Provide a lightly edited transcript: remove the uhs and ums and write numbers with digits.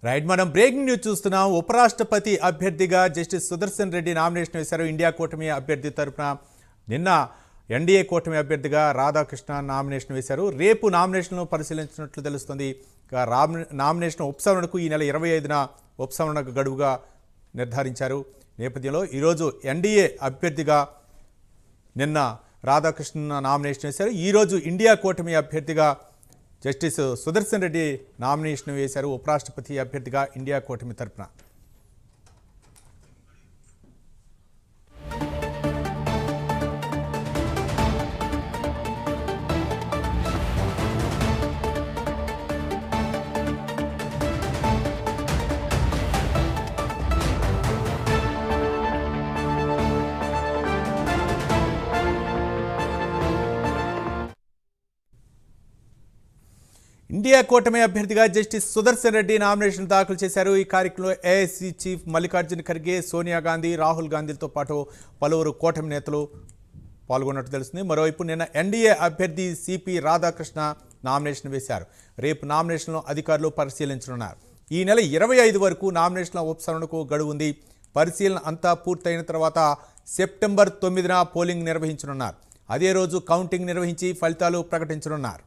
Right, మనం breaking news చూస్తున్నాం. ఉపరాష్ట్రపతి అభ్యర్థిగా జస్టిస్ సుదర్శన్ రెడ్డి నామినేషన్ వేశారు. ఇండియా కూటమి అభ్యర్థి తరపున నిన్న ఎన్డీఏ కూటమి అభ్యర్థిగా రాధాకృష్ణ నామినేషన్ వేశారు. రేపు నామినేషన్ను పరిశీలించినట్లు తెలుస్తుంది. నామినేషన్ ఉపసంహరణకు ఈ నెల 25న ఉపసంహరణ గడువుగా నిర్ధారించారు. నేపథ్యంలో ఈరోజు ఎన్డీఏ అభ్యర్థిగా నిన్న రాధాకృష్ణ నామినేషన్ వేశారు. ఈరోజు ఇండియా కూటమి అభ్యర్థిగా జస్టిస్ సుదర్శన్ రెడ్డి నామినేషన్ వేశారు. ఉపరాష్ట్రపతి అభ్యర్థిగా ఇండియా కూటమి తరపున. ఇండియా కూటమి అభ్యర్థిగా జస్టిస్ సుదర్శన్ రెడ్డి నామినేషన్ దాఖలు చేశారు. ఈ కార్యక్రమంలో ఏఐసీ చీఫ్ మల్లికార్జున ఖర్గే, సోనియా గాంధీ, రాహుల్ గాంధీలతో పాటు పలువురు కూటమి నేతలు పాల్గొన్నట్టు తెలుస్తుంది. మరోవైపు నిన్న ఎన్డీఏ అభ్యర్థి సిపి రాధాకృష్ణ నామినేషన్ వేశారు. రేపు నామినేషన్లో అధికారులు పరిశీలించనున్నారు. ఈ నెల 25 వరకు నామినేషన్ల ఉపసంహరణకు గడువు ఉంది. పరిశీలన అంతా పూర్తయిన తర్వాత సెప్టెంబర్ 9న పోలింగ్ నిర్వహించనున్నారు. అదే రోజు కౌంటింగ్ నిర్వహించి ఫలితాలు ప్రకటించనున్నారు.